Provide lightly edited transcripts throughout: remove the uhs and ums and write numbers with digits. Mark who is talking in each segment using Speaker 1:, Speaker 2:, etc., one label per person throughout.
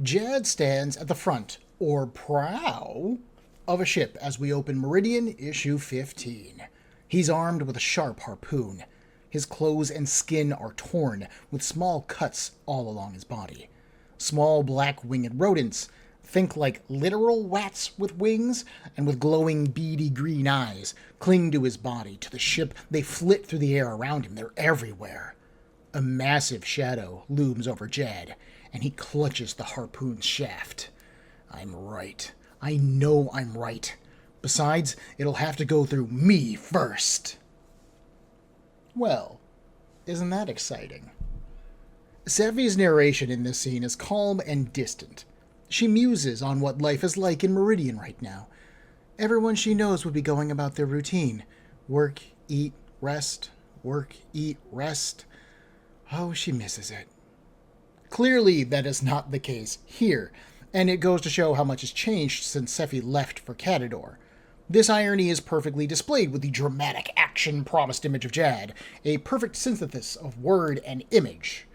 Speaker 1: Jad stands at the front, or prow, of a ship as we open Meridian issue 15. He's armed with a sharp harpoon. His clothes and skin are torn, with small cuts all along his body. Small black winged rodents, think like literal rats with wings and with glowing beady green eyes, cling to his body, to the ship. They flit through the air around him. They're everywhere. A massive shadow looms over Jad, and he clutches the harpoon's shaft. I'm right. I know I'm right. Besides, it'll have to go through me first. Well, isn't that exciting? Sephie's narration in this scene is calm and distant. She muses on what life is like in Meridian right now. Everyone she knows would be going about their routine. Work, eat, rest. Work, eat, rest. Oh, she misses it. Clearly, that is not the case here, and it goes to show how much has changed since Sephie left for Cadador. This irony is perfectly displayed with the dramatic action-promised image of Jad, a perfect synthesis of word and image,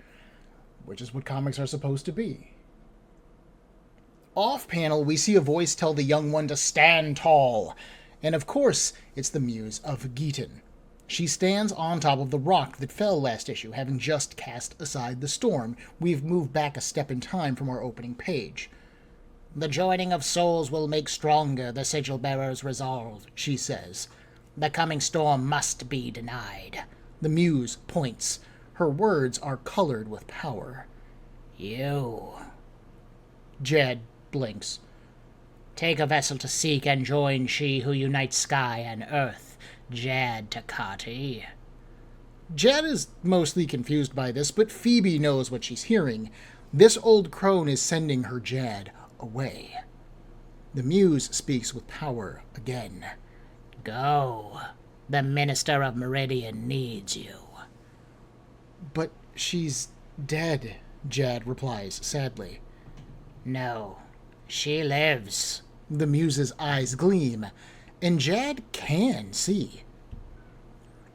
Speaker 1: which is what comics are supposed to be. Off-panel, we see a voice tell the young one to stand tall, and of course, it's the muse of Geeton. She stands on top of the rock that fell last issue, having just cast aside the storm. We've moved back a step in time from our opening page. The joining of souls will make stronger the sigil-bearer's resolve, she says. The coming storm must be denied. The muse points. Her words are colored with power. You. Jad blinks. Take a vessel to seek and join she who unites sky and earth, Jad Takati. Jad is mostly confused by this, but Phoebe knows what she's hearing. This old crone is sending her Jad away. The muse speaks with power again. Go. The Minister of Meridian needs you. But she's dead, Jad replies sadly. No, she lives. The muse's eyes gleam, and Jad can see.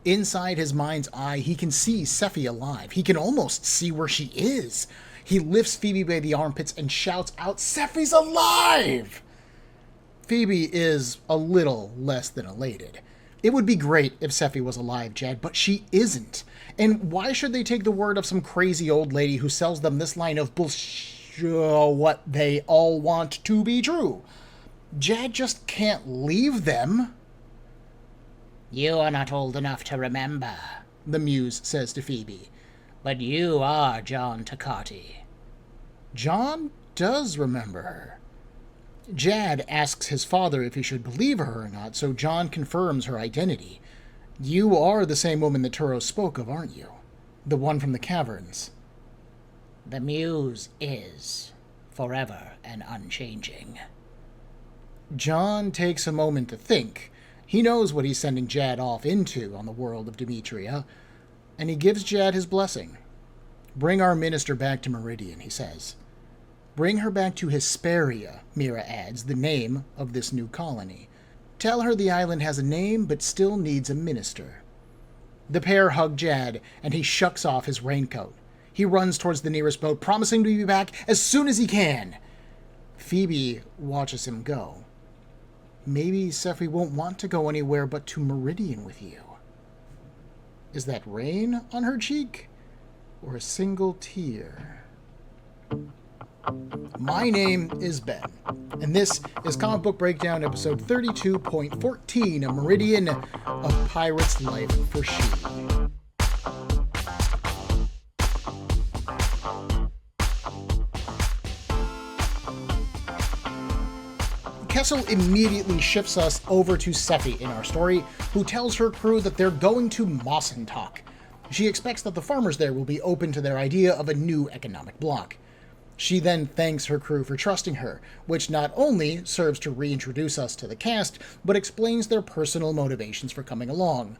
Speaker 1: Inside his mind's eye, he can see Sephie alive. He can almost see where she is. He lifts Phoebe by the armpits and shouts out, Sephie's alive! Phoebe is a little less than elated. It would be great if Sephie was alive, Jad, but she isn't. And why should they take the word of some crazy old lady who sells them this line of bullshit, what they all want to be true? Jad just can't leave them. You are not old enough to remember, the muse says to Phoebe, but you are John Takati. John does remember her. Jad asks his father if he should believe her or not, so John confirms her identity. You are the same woman that Turo spoke of, aren't you? The one from the caverns. The muse is forever and unchanging. John takes a moment to think. He knows what he's sending Jad off into on the world of Demetria, and he gives Jad his blessing. Bring our minister back to Meridian, he says. Bring her back to Hesperia, Mira adds, the name of this new colony. Tell her the island has a name but still needs a minister. The pair hug Jad, and he shucks off his raincoat. He runs towards the nearest boat, promising to be back as soon as he can. Phoebe watches him go. Maybe Sephie won't want to go anywhere but to Meridian with you. Is that rain on her cheek? Or a single tear? My name is Ben, and this is Comic Book Breakdown episode 32.14, A Meridian of Pirate's Life for She. Kesel immediately shifts us over to Sephie in our story, who tells her crew that they're going to Mossentalk. She expects that the farmers there will be open to their idea of a new economic bloc. She then thanks her crew for trusting her, which not only serves to reintroduce us to the cast, but explains their personal motivations for coming along.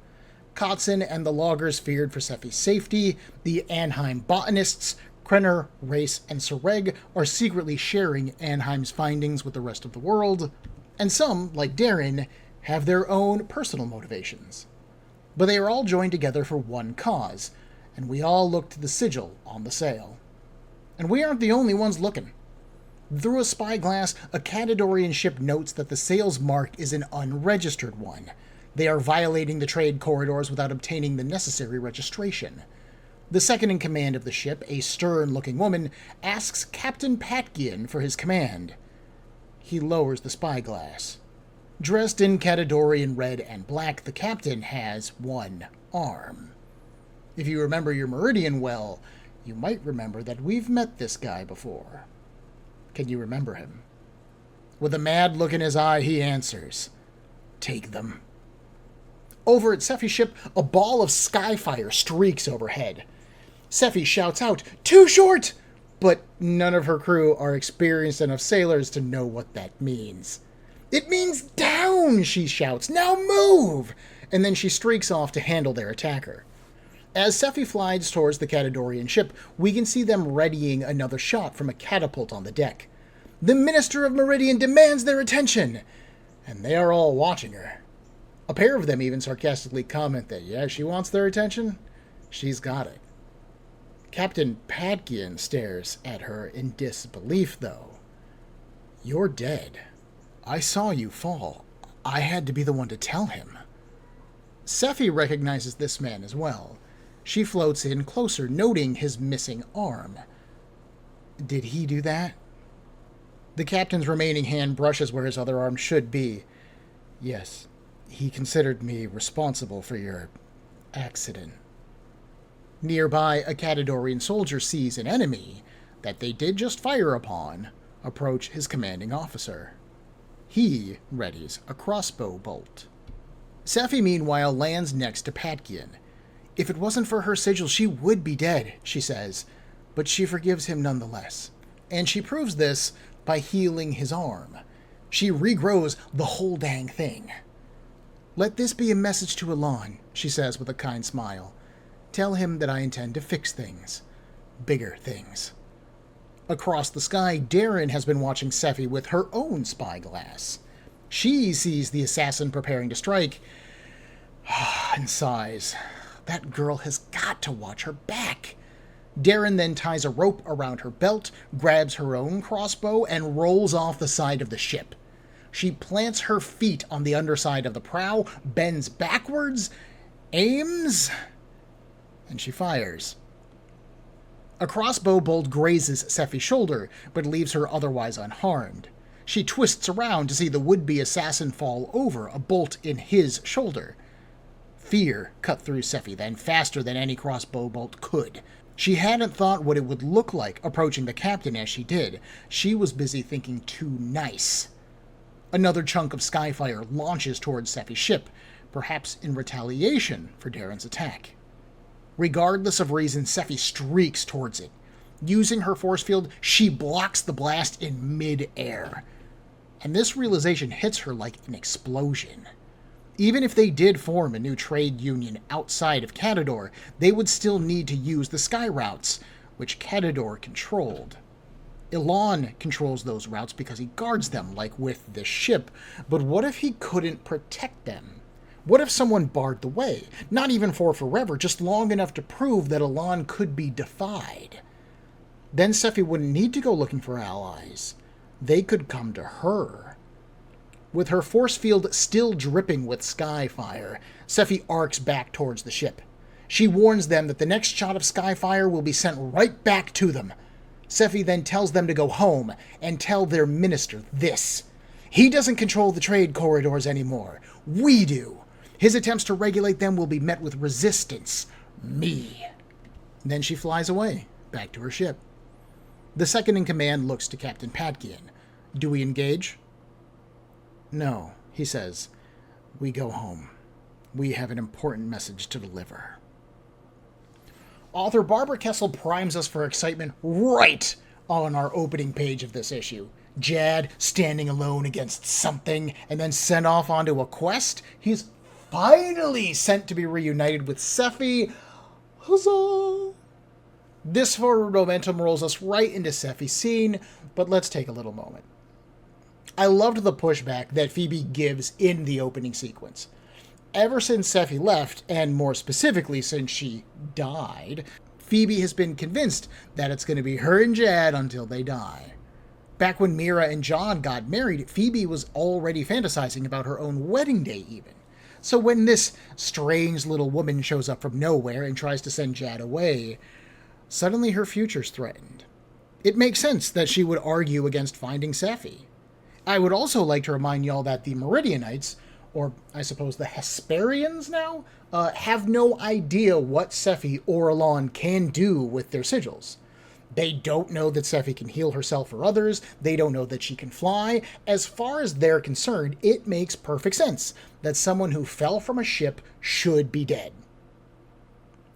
Speaker 1: Kotzen and the loggers feared for Sephie's safety. The Anheim botanists, Krenner, Race, and Sereg, are secretly sharing Anheim's findings with the rest of the world. And some, like Darren, have their own personal motivations. But they are all joined together for one cause, and we all look to the sigil on the sail. And we aren't the only ones looking. Through a spyglass, a Cadadorian ship notes that the sails mark is an unregistered one. They are violating the trade corridors without obtaining the necessary registration. The second in command of the ship, a stern-looking woman, asks Captain Patgian for his command. He lowers the spyglass. Dressed in Cadadorian red and black, the captain has one arm. If you remember your Meridian well, you might remember that we've met this guy before. Can you remember him? With a mad look in his eye, he answers, "Take them." Over at Sephie's ship, a ball of skyfire streaks overhead. Sephie shouts out, "Too short!" But none of her crew are experienced enough sailors to know what that means. "It means down!" she shouts. "Now move!" And then she streaks off to handle their attacker. As Sephie flies towards the Cadadorian ship, we can see them readying another shot from a catapult on the deck. "The Minister of Meridian demands their attention!" And they are all watching her. A pair of them even sarcastically comment that, yeah, she wants their attention. She's got it. Captain Patgian stares at her in disbelief, though. "You're dead. I saw you fall. I had to be the one to tell him." Sephie recognizes this man as well. She floats in closer, noting his missing arm. "Did he do that?" The captain's remaining hand brushes where his other arm should be. "Yes, he considered me responsible for your accident." Nearby, a Cadadorian soldier sees an enemy that they did just fire upon approach his commanding officer. He readies a crossbow bolt. Sephie, meanwhile, lands next to Patgian. If it wasn't for her sigil, she would be dead, she says, but she forgives him nonetheless. And she proves this by healing his arm. She regrows the whole dang thing. "Let this be a message to Elan," she says with a kind smile. "Tell him that I intend to fix things. Bigger things." Across the sky, Darren has been watching Sephie with her own spyglass. She sees the assassin preparing to strike and sighs. That girl has got to watch her back. Darren then ties a rope around her belt, grabs her own crossbow, and rolls off the side of the ship. She plants her feet on the underside of the prow, bends backwards, aims, and she fires. A crossbow bolt grazes Sephie's shoulder, but leaves her otherwise unharmed. She twists around to see the would-be assassin fall over, a bolt in his shoulder. Fear cut through Sephie then, faster than any crossbow bolt could. She hadn't thought what it would look like approaching the captain as she did. She was busy thinking too nice. Another chunk of skyfire launches towards Sephie's ship, perhaps in retaliation for Darren's attack. Regardless of reason, Sephie streaks towards it. Using her force field, she blocks the blast in mid-air. And this realization hits her like an explosion. Even if they did form a new trade union outside of Cadador, they would still need to use the sky routes, which Cadador controlled. Elan controls those routes because he guards them, like with this ship, but what if he couldn't protect them? What if someone barred the way? Not even for forever, just long enough to prove that Elan could be defied. Then Sephie wouldn't need to go looking for allies. They could come to her. With her force field still dripping with skyfire, Sephie arcs back towards the ship. She warns them that the next shot of skyfire will be sent right back to them. Sephie then tells them to go home and tell their minister this. He doesn't control the trade corridors anymore. We do. His attempts to regulate them will be met with resistance. Me. Then she flies away, back to her ship. The second in command looks to Captain Patgian. "Do we engage?" "No," he says. "We go home. We have an important message to deliver." Author Barbara Kesel primes us for excitement right on our opening page of this issue. Jad standing alone against something and then sent off onto a quest. He's finally sent to be reunited with Sephie. Huzzah! This forward momentum rolls us right into Sephie's scene, but let's take a little moment. I loved the pushback that Phoebe gives in the opening sequence. Ever since Sephie left, and more specifically since she died, Phoebe has been convinced that it's going to be her and Jad until they die. Back when Mira and John got married, Phoebe was already fantasizing about her own wedding day even. So when this strange little woman shows up from nowhere and tries to send Jad away, suddenly her future's threatened. It makes sense that she would argue against finding Sephie. I would also like to remind y'all that the Meridianites, or I suppose the Hesperians now, have no idea what Sephie or Elan can do with their sigils. They don't know that Sephie can heal herself or others. They don't know that she can fly. As far as they're concerned, it makes perfect sense that someone who fell from a ship should be dead.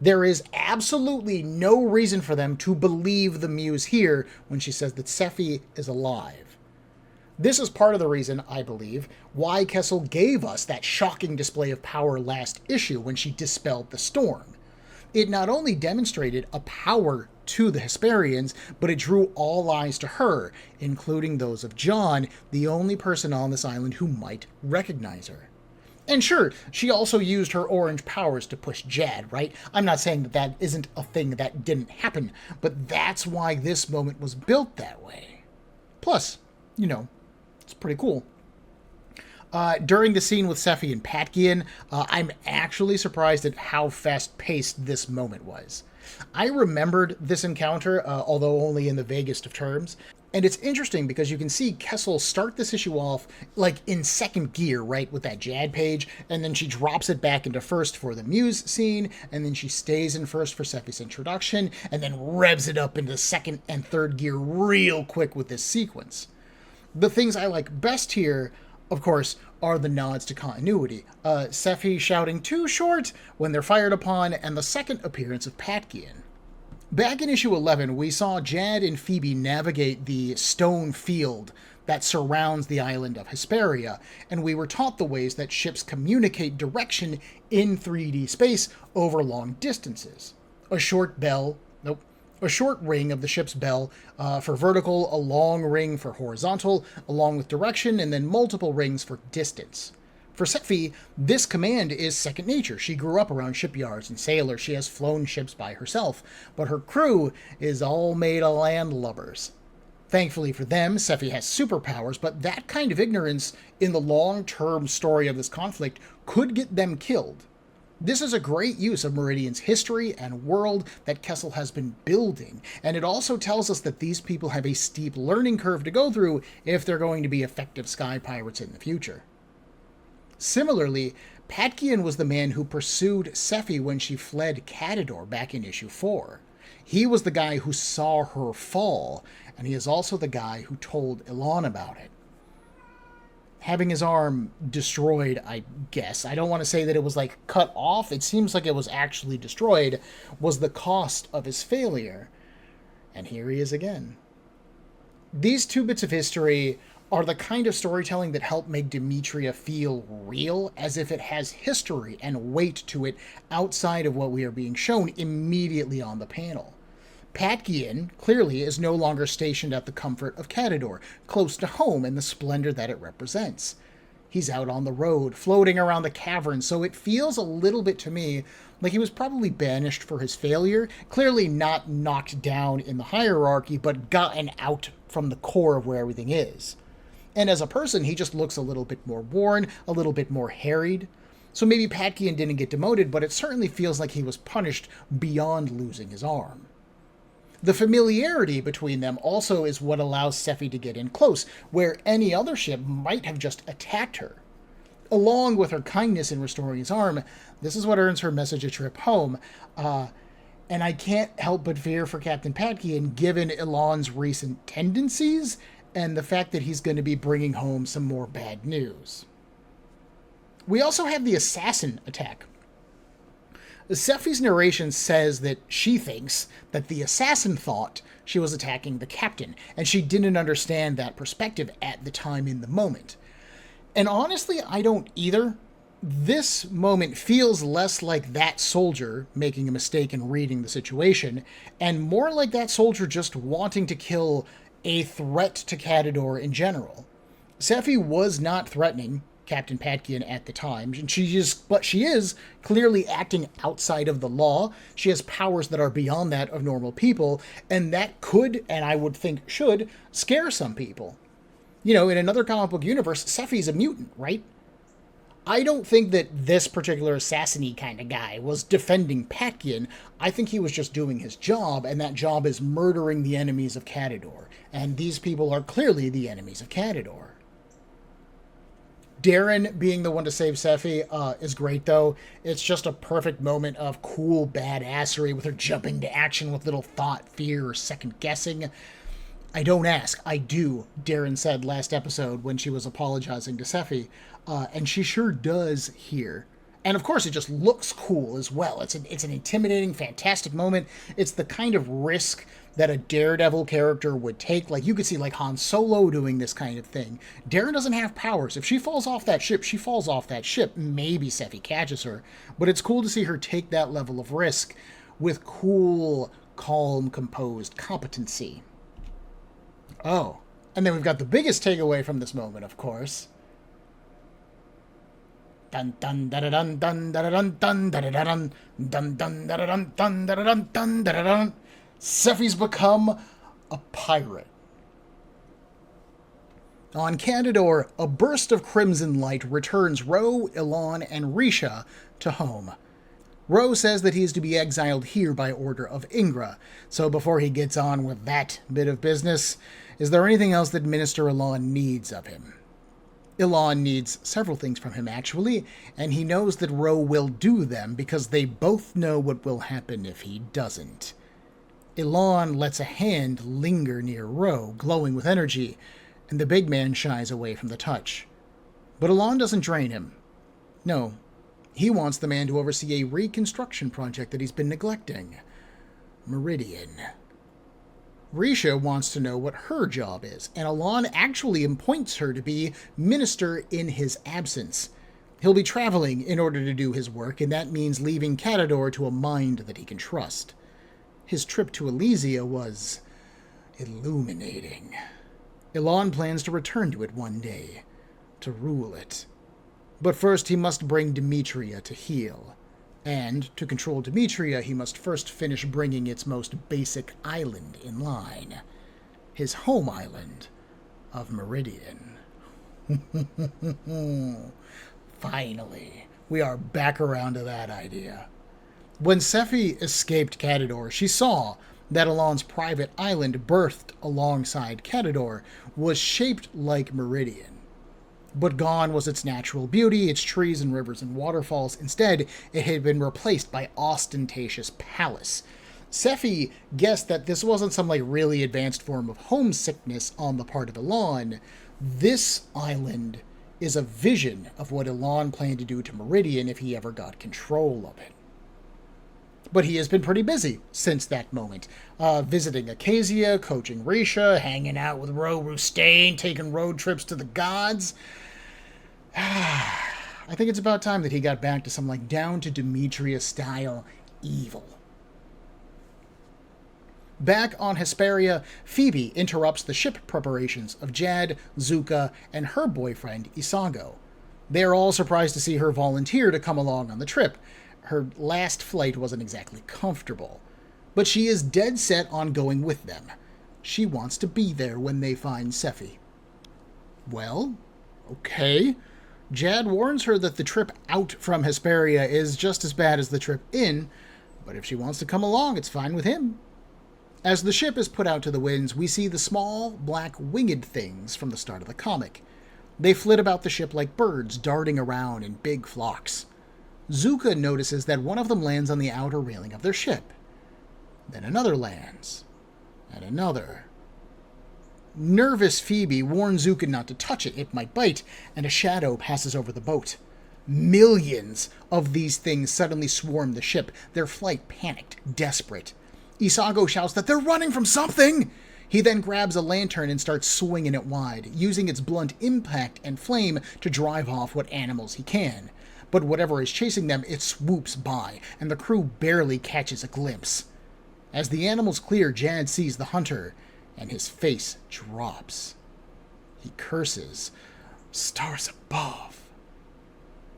Speaker 1: There is absolutely no reason for them to believe the Muse here when she says that Sephie is alive. This is part of the reason, I believe, why Kesel gave us that shocking display of power last issue when she dispelled the storm. It not only demonstrated a power to the Hesperians, but it drew all eyes to her, including those of John, the only person on this island who might recognize her. And sure, she also used her orange powers to push Jad, right? I'm not saying that that isn't a thing that didn't happen, but that's why this moment was built that way. Plus, it's pretty cool. During the scene with Sephie and Patkian, I'm actually surprised at how fast-paced this moment was. I remembered this encounter, although only in the vaguest of terms, and it's interesting because you can see Kesel start this issue off like in second gear, right, with that Jad page, and then she drops it back into first for the Muse scene, and then she stays in first for Sephie's introduction, and then revs it up into second and third gear real quick with this sequence. The things I like best here, of course, are the nods to continuity. Sephie shouting "too short" when they're fired upon, and the second appearance of Patkian. Back in issue 11, we saw Jad and Phoebe navigate the stone field that surrounds the island of Hesperia, and we were taught the ways that ships communicate direction in 3D space over long distances. A short ring of the ship's bell for vertical, a long ring for horizontal, along with direction, and then multiple rings for distance. For Sephie, this command is second nature. She grew up around shipyards and sailors. She has flown ships by herself, but her crew is all made of landlubbers. Thankfully for them, Sephie has superpowers, but that kind of ignorance in the long-term story of this conflict could get them killed. This is a great use of Meridian's history and world that Kesel has been building, and it also tells us that these people have a steep learning curve to go through if they're going to be effective sky pirates in the future. Similarly, Patkian was the man who pursued Sephie when she fled Cadador back in issue 4. He was the guy who saw her fall, and he is also the guy who told Elan about it. Having his arm destroyed, I guess, I don't want to say that it was like cut off, it seems like it was actually destroyed, was the cost of his failure. And here he is again. These two bits of history are the kind of storytelling that help make Demetria feel real, as if it has history and weight to it outside of what we are being shown immediately on the panel. Patkian, clearly, is no longer stationed at the comfort of Cadador, close to home and the splendor that it represents. He's out on the road, floating around the cavern, so it feels a little bit to me like he was probably banished for his failure, clearly not knocked down in the hierarchy, but gotten out from the core of where everything is. And as a person, he just looks a little bit more worn, a little bit more harried. So maybe Patkian didn't get demoted, but it certainly feels like he was punished beyond losing his arm. The familiarity between them also is what allows Sephie to get in close, where any other ship might have just attacked her. Along with her kindness in restoring his arm, this is what earns her message a trip home. And I can't help but fear for Captain Patkian, given Elan's recent tendencies, and the fact that he's going to be bringing home some more bad news. We also have the assassin attack. Sephie's narration says that she thinks that the assassin thought she was attacking the captain, and she didn't understand that perspective at the time in the moment. And honestly, I don't either. This moment feels less like that soldier making a mistake in reading the situation, and more like that soldier just wanting to kill a threat to Cadador in general. Sephie was not threatening. Captain Patkian at the time. And but she is clearly acting outside of the law. She has powers that are beyond that of normal people, and that could, and I would think should, scare some people. In another comic book universe, Sephie's a mutant, right? I don't think that this particular assassin-y kind of guy was defending Patkian. I think he was just doing his job, and that job is murdering the enemies of Cadador. And these people are clearly the enemies of Cadador. Darren being the one to save Sephie is great, though. It's just a perfect moment of cool badassery with her jumping to action with little thought, fear, or second-guessing. I don't ask, I do, Darren said last episode when she was apologizing to Sephie, and she sure does here. And of course, it just looks cool as well. It's an intimidating, fantastic moment. It's the kind of risk that a Daredevil character would take. Like, you could see, like, Han Solo doing this kind of thing. Darren doesn't have powers. If she falls off that ship, she falls off that ship. Maybe Sephie catches her. But it's cool to see her take that level of risk with cool, calm, composed competency. Oh, and then we've got the biggest takeaway from this moment, of course. Dun dun da dun dun da dun dun da dun dun dun da dun dun da dun dun da dun. Sephie's become a pirate. On Cadador, a burst of crimson light returns Ro, Elan, and Risha to home. Ro says that he is to be exiled here by order of Ingra, so before he gets on with that bit of business, is there anything else that Minister Elan needs of him? Elan needs several things from him, actually, and he knows that Ro will do them because they both know what will happen if he doesn't. Elan lets a hand linger near Ro, glowing with energy, and the big man shies away from the touch. But Elan doesn't drain him. No, he wants the man to oversee a reconstruction project that he's been neglecting. Meridian. Risha wants to know what her job is, and Elan actually appoints her to be minister in his absence. He'll be traveling in order to do his work, and that means leaving Cadador to a mind that he can trust. His trip to Elysia was illuminating. Elan plans to return to it one day, to rule it. But first he must bring Demetria to heal. And, to control Demetria, he must first finish bringing its most basic island in line. His home island of Meridian. Finally, we are back around to that idea. When Sephie escaped Cadador, she saw that Elan's private island, birthed alongside Cadador, was shaped like Meridian. But gone was its natural beauty, its trees and rivers and waterfalls. Instead, it had been replaced by ostentatious palace. Sephie guessed that this wasn't some really advanced form of homesickness on the part of Elan. This island is a vision of what Elan planned to do to Meridian if he ever got control of it. But he has been pretty busy since that moment, visiting Acacia, coaching Risha, hanging out with Ro Rustain, taking road trips to the gods. I think it's about time that he got back to some down to Demetria-style evil. Back on Hesperia, Phoebe interrupts the ship preparations of Jad, Zuka, and her boyfriend, Isago. They are all surprised to see her volunteer to come along on the trip. Her last flight wasn't exactly comfortable, but she is dead set on going with them. She wants to be there when they find Sephie. Well, okay. Jad warns her that the trip out from Hesperia is just as bad as the trip in, but if she wants to come along, it's fine with him. As the ship is put out to the winds, we see the small, black, winged things from the start of the comic. They flit about the ship like birds, darting around in big flocks. Zuka notices that one of them lands on the outer railing of their ship. Then another lands. And another. Nervous Phoebe warns Zuka not to touch it. It might bite, and a shadow passes over the boat. Millions of these things suddenly swarm the ship, their flight panicked, desperate. Isago shouts that they're running from something! He then grabs a lantern and starts swinging it wide, using its blunt impact and flame to drive off what animals he can. But whatever is chasing them, it swoops by, and the crew barely catches a glimpse. As the animals clear, Jad sees the hunter, and his face drops. He curses. Stars above.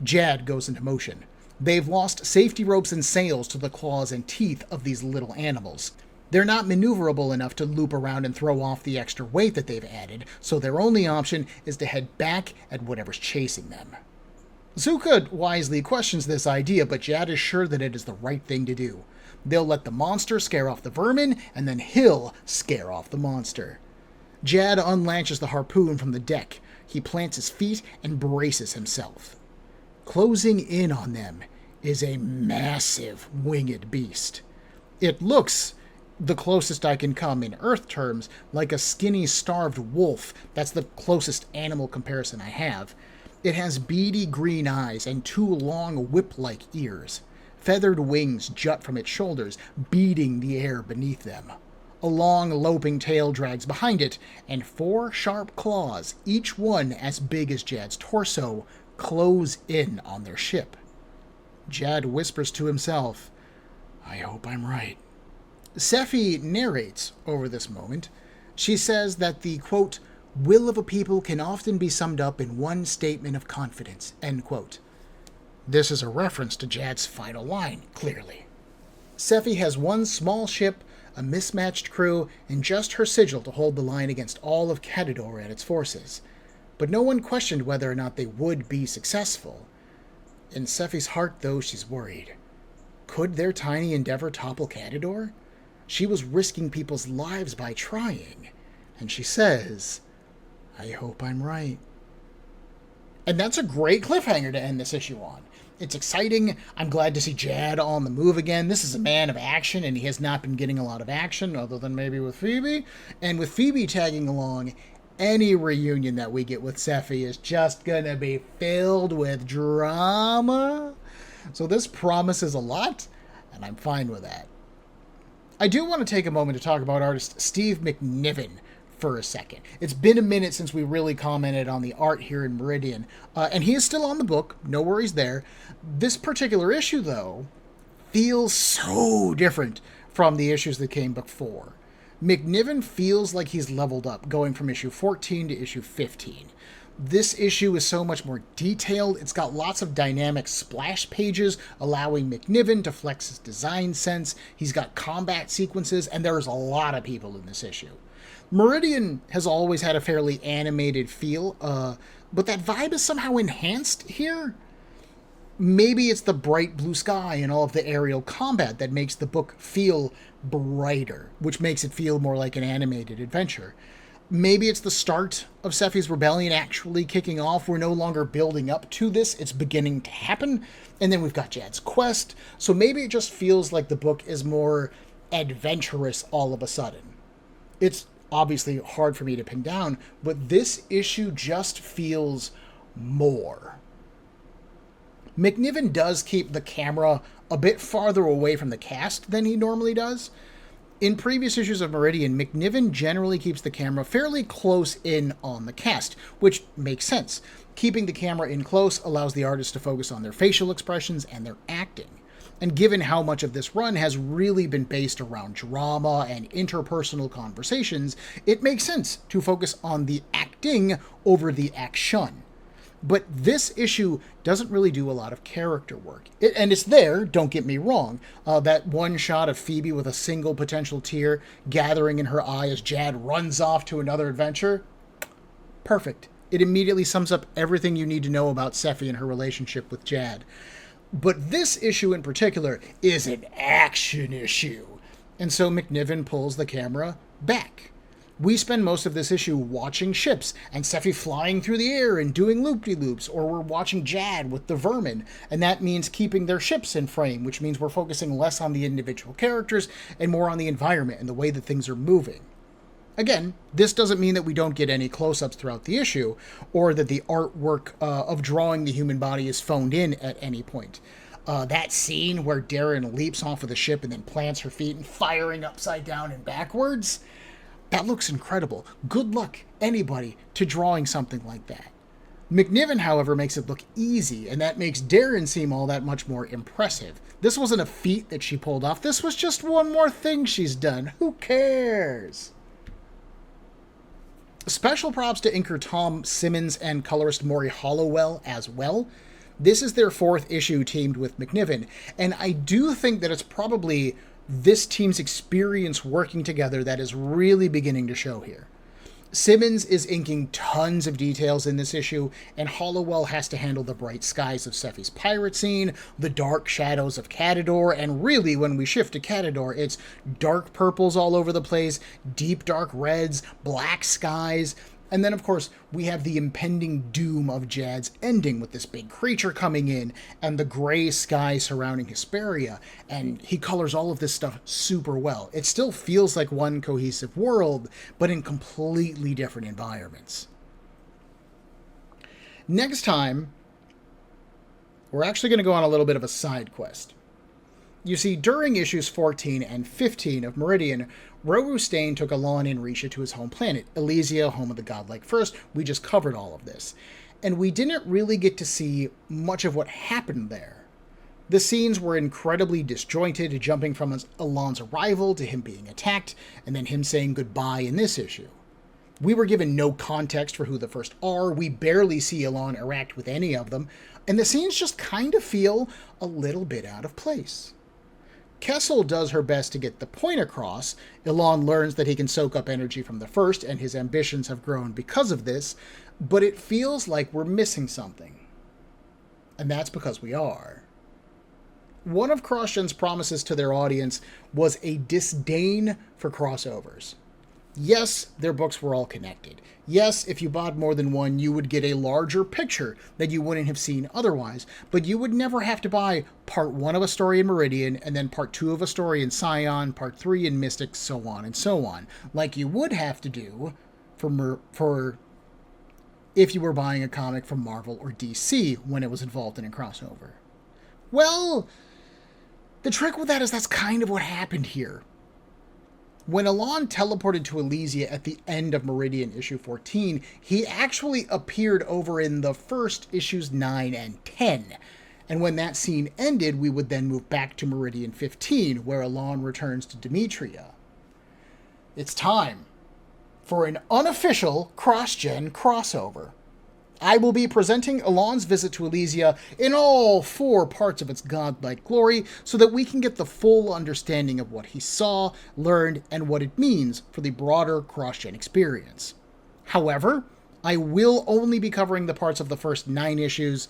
Speaker 1: Jad goes into motion. They've lost safety ropes and sails to the claws and teeth of these little animals. They're not maneuverable enough to loop around and throw off the extra weight that they've added, so their only option is to head back at whatever's chasing them. Zuka wisely questions this idea, but Jad is sure that it is the right thing to do. They'll let the monster scare off the vermin, and then he'll scare off the monster. Jad unlatches the harpoon from the deck. He plants his feet and braces himself. Closing in on them is a massive winged beast. It looks, the closest I can come in Earth terms, like a skinny, starved wolf. That's the closest animal comparison I have. It has beady green eyes and 2 long whip-like ears. Feathered wings jut from its shoulders, beating the air beneath them. A long, loping tail drags behind it, and 4 sharp claws, each one as big as Jad's torso, close in on their ship. Jad whispers to himself, "I hope I'm right." Sephie narrates over this moment. She says that the, quote, will of a people can often be summed up in one statement of confidence, end quote. This is a reference to Jad's final line, clearly. Sephie has 1 small ship, a mismatched crew, and just her sigil to hold the line against all of Cadador and its forces. But no one questioned whether or not they would be successful. In Sephie's heart, though, she's worried. Could their tiny endeavor topple Cadador? She was risking people's lives by trying. And she says, "I hope I'm right." And that's a great cliffhanger to end this issue on. It's exciting. I'm glad to see Jad on the move again. This is a man of action, and he has not been getting a lot of action, other than maybe with Phoebe. And with Phoebe tagging along, any reunion that we get with Sephie is just going to be filled with drama. So this promises a lot, and I'm fine with that. I do want to take a moment to talk about artist Steve McNiven for a second. It's been a minute since we really commented on the art here in Meridian, and he is still on the book, no worries there. This particular issue, though, feels so different from the issues that came before. McNiven feels like he's leveled up, going from issue 14 to issue 15. This issue is so much more detailed. It's got lots of dynamic splash pages, allowing McNiven to flex his design sense. He's got combat sequences, and there's a lot of people in this issue. Meridian has always had a fairly animated feel, but that vibe is somehow enhanced here. Maybe it's the bright blue sky and all of the aerial combat that makes the book feel brighter, which makes it feel more like an animated adventure. Maybe it's the start of Sephie's rebellion actually kicking off. We're no longer building up to this. It's beginning to happen. And then we've got Jad's quest. So maybe it just feels like the book is more adventurous all of a sudden. It's obviously hard for me to pin down, but this issue just feels more. McNiven does keep the camera a bit farther away from the cast than he normally does. In previous issues of Meridian, McNiven generally keeps the camera fairly close in on the cast, which makes sense. Keeping the camera in close allows the artist to focus on their facial expressions and their acting. And given how much of this run has really been based around drama and interpersonal conversations, it makes sense to focus on the acting over the action. But this issue doesn't really do a lot of character work. And it's there, don't get me wrong. That one shot of Phoebe with a single potential tear gathering in her eye as Jad runs off to another adventure. Perfect. It immediately sums up everything you need to know about Sephie and her relationship with Jad. But this issue in particular is an action issue. And so McNiven pulls the camera back. We spend most of this issue watching ships and Sephie flying through the air and doing loop-de-loops, or we're watching Jad with the vermin, and that means keeping their ships in frame, which means we're focusing less on the individual characters and more on the environment and the way that things are moving. Again, this doesn't mean that we don't get any close-ups throughout the issue, or that the artwork of drawing the human body is phoned in at any point. That scene where Darren leaps off of the ship and then plants her feet and firing upside down and backwards, that looks incredible. Good luck, anybody, to drawing something like that. McNiven, however, makes it look easy, and that makes Darren seem all that much more impressive. This wasn't a feat that she pulled off. This was just one more thing she's done. Who cares? Special props to inker Tom Simmons and colorist Morry Hollowell as well. This is their 4th issue teamed with McNiven, and I do think that it's probably this team's experience working together that is really beginning to show here. Simmons is inking tons of details in this issue, and Hollowell has to handle the bright skies of Sephie's pirate scene, the dark shadows of Cadador, and really, when we shift to Cadador, it's dark purples all over the place, deep dark reds, black skies, and then, of course, we have the impending doom of Jad's ending with this big creature coming in and the gray sky surrounding Hesperia, and he colors all of this stuff super well. It still feels like one cohesive world, but in completely different environments. Next time, we're actually going to go on a little bit of a side quest. You see, during issues 14 and 15 of Meridian, Roru Stain took Alon and Risha to his home planet, Elysia, home of the godlike first. We just covered all of this. And we didn't really get to see much of what happened there. The scenes were incredibly disjointed, jumping from Alon's arrival to him being attacked, and then him saying goodbye in this issue. We were given no context for who the first are, we barely see Alon interact with any of them, and the scenes just kind of feel a little bit out of place. Kesel does her best to get the point across. Alon learns that he can soak up energy from the first, and his ambitions have grown because of this, but it feels like we're missing something. And that's because we are. One of CrossGen's promises to their audience was a disdain for crossovers. Yes, their books were all connected. Yes, if you bought more than one, you would get a larger picture that you wouldn't have seen otherwise, but you would never have to buy part 1 of a story in Meridian, and then part 2 of a story in Scion, part 3 in Mystic, so on and so on, like you would have to do for if you were buying a comic from Marvel or DC when it was involved in a crossover. Well, the trick with that is that's kind of what happened here. When Alon teleported to Elysia at the end of Meridian issue 14, he actually appeared over in the first issues 9 and 10. And when that scene ended, we would then move back to Meridian 15, where Alon returns to Demetria. It's time for an unofficial CrossGen crossover. I will be presenting Alon's visit to Elysia in all 4 parts of its godlike glory so that we can get the full understanding of what he saw, learned, and what it means for the broader CrossGen experience. However, I will only be covering the parts of the first 9 issues,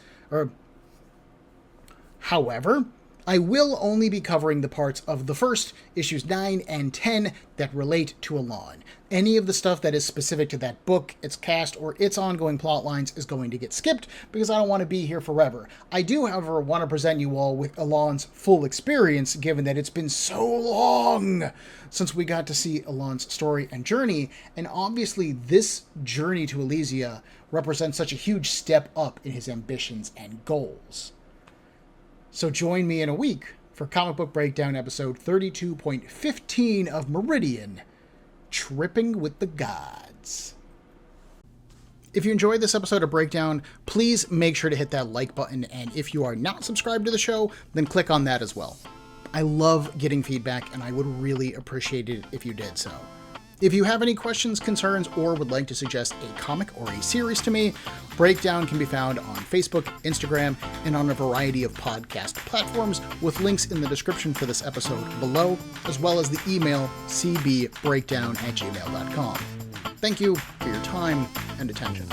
Speaker 1: I will only be covering the parts of the first issues 9 and 10 that relate to Alon. Any of the stuff that is specific to that book, its cast, or its ongoing plot lines is going to get skipped because I don't want to be here forever. I do, however, want to present you all with Alon's full experience, given that it's been so long since we got to see Alon's story and journey, and obviously this journey to Elysia represents such a huge step up in his ambitions and goals. So join me in a week for Comic Book Breakdown episode 32.15 of Meridian, Tripping with the Gods. If you enjoyed this episode of Breakdown, please make sure to hit that like button, and if you are not subscribed to the show, then click on that as well. I love getting feedback, and I would really appreciate it if you did so. If you have any questions, concerns, or would like to suggest a comic or a series to me, Breakdown can be found on Facebook, Instagram, and on a variety of podcast platforms, with links in the description for this episode below, as well as the email cbbreakdown@gmail.com. Thank you for your time and attention.